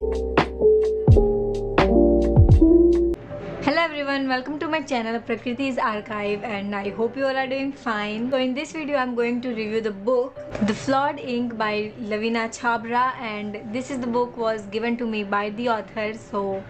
Hello everyone, welcome to my channel Prakriti's Archive, and I hope you all are doing fine. So in this video I'm going to review the book The Flawed Ink by Lavina Chhabra, and this is the book was given to me by the author. So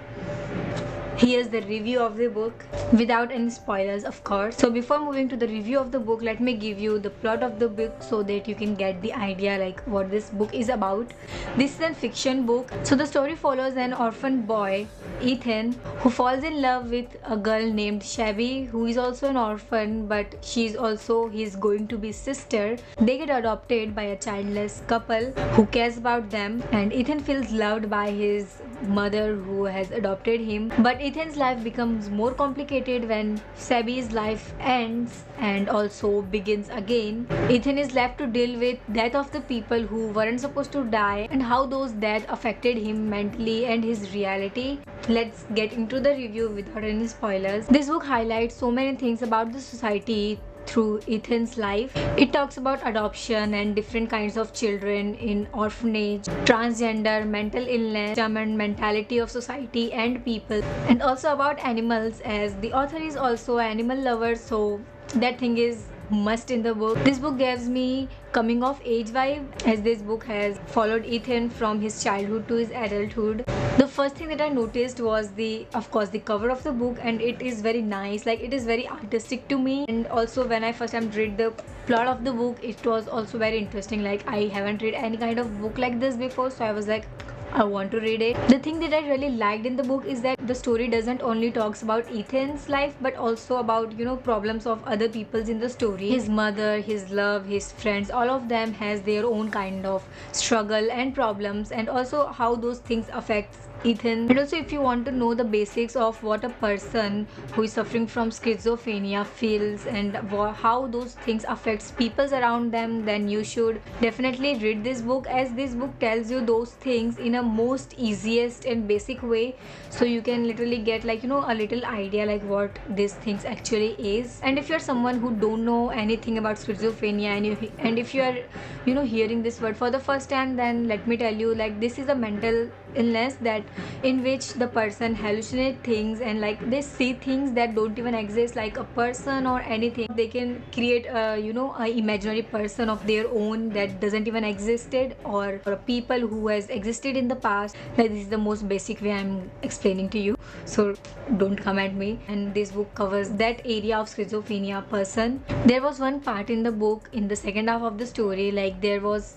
here's the review of the book without any spoilers, of course. So before moving to the review of the book, let me give you the plot of the book so that you can get the idea like what this book is about. This is a fiction book. So the story follows an orphan boy, Ethan, who falls in love with a girl named Shabby, who is also an orphan, but she's also his going to be sister. They get adopted by a childless couple who cares about them, and Ethan feels loved by his mother who has adopted him. But Ethan's life becomes more complicated when Shabby's life ends and also begins again. Ethan is left to deal with death of the people who weren't supposed to die and how those deaths affected him mentally and his reality. Let's get into the review without any spoilers. This book highlights so many things about the society through Ethan's life. It talks about adoption and different kinds of children in orphanage, transgender, mental illness, and mentality of society and people, and also about animals, as the author is also an animal lover, so that thing is must in the book. This book gives me coming of age vibe, as this book has followed Ethan from his childhood to his adulthood. The first thing that I noticed was of course the cover of the book, and it is very nice, like it is very artistic to me. And also when I first time read the plot of the book, it was also very interesting. Like I haven't read any kind of book like this before, so I was like, I want to read it. The thing that I really liked in the book is that the story doesn't only talks about Ethan's life, but also about, you know, problems of other people's in the story. His mother, his love, his friends, all of them has their own kind of struggle and problems, and also how those things affects Ethan. And also if you want to know the basics of what a person who is suffering from schizophrenia feels and how those things affects people around them, then you should definitely read this book, as this book tells you those things in a most easiest and basic way, so you can literally get like, you know, a little idea like what these things actually is. And if you're someone who don't know anything about schizophrenia and if you are, you know, hearing this word for the first time, then let me tell you, like this is a mental illness that in which the person hallucinate things and like they see things that don't even exist, like a person or anything. They can create a, you know, a imaginary person of their own that doesn't even existed, or a people who has existed in the past. Like this is the most basic way I'm explaining to you, so don't come at me. And this book covers that area of schizophrenia person. There was one part in the book in the second half of the story, like there was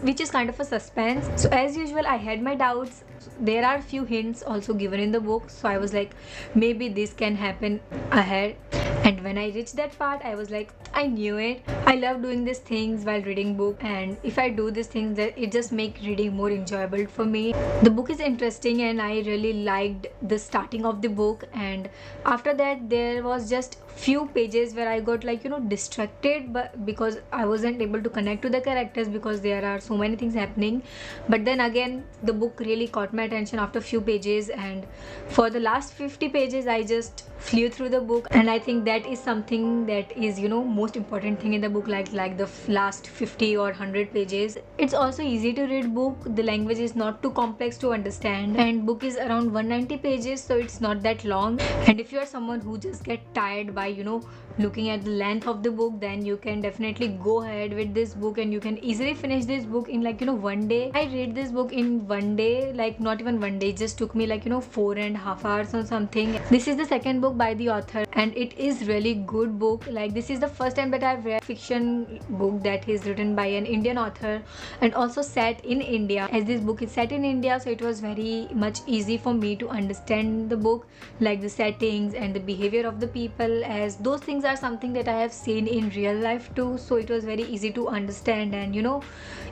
which is kind of a suspense. So as usual I had my doubts. There are few hints also given in the book, so I was like, maybe this can happen ahead. And when I reached that part, I was like, I knew it. I love doing these things while reading book, and if I do these things, that it just make reading more enjoyable for me. The book is interesting and I really liked the starting of the book, and after that there was just few pages where I got like, you know, distracted, but because I wasn't able to connect to the characters because there are so many things happening. But then again the book really caught my attention after few pages, and for the last 50 pages I just flew through the book. And I think that is something that is, you know, most important thing in the book, like the last 50 or 100 pages. It's also easy to read book. The language is not too complex to understand, and book is around 190 pages, so it's not that long. And if you are someone who just get tired by, you know, looking at the length of the book, then you can definitely go ahead with this book and you can easily finish this book in like, you know, one day. I read this book in one day, like not even one day, it just took me like, you know, 4.5 hours or something. This is the second book by the author and it is really good book. Like this is the first time that I've read fiction book that is written by an Indian author and also set in India, as this book is set in India, so it was very much easy for me to understand the book, like the settings and the behavior of the people, as those things are something that I have seen in real life too, so it was very easy to understand and, you know,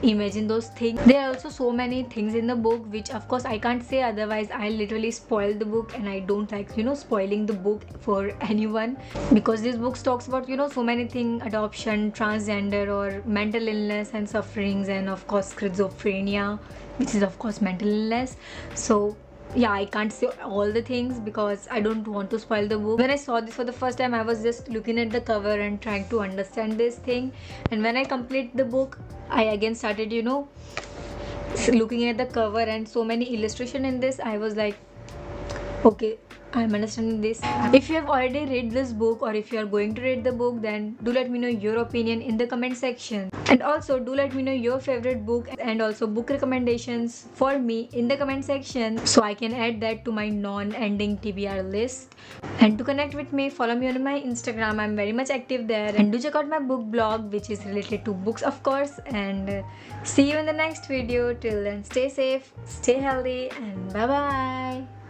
imagine those things. There are also so many things in the book which of course I can't say, otherwise I'll literally spoil the book, and I don't like, you know, spoiling the book for anyone, because this book talks about, you know, so many things: adoption, transgender or mental illness and sufferings, and of course schizophrenia, which is of course mental illness. So yeah, I can't say all the things because I don't want to spoil the book. When I saw this for the first time, I was just looking at the cover and trying to understand this thing, and when I complete the book, I again started, you know, looking at the cover and so many illustration in this, I was like, okay, I'm understanding this. If you have already read this book or if you are going to read the book, then do let me know your opinion in the comment section. And also do let me know your favorite book and also book recommendations for me in the comment section, so I can add that to my non-ending TBR list. And to connect with me, follow me on my Instagram. I'm very much active there. And do check out my book blog, which is related to books, of course. And see you in the next video. Till then, stay safe, stay healthy, and bye bye.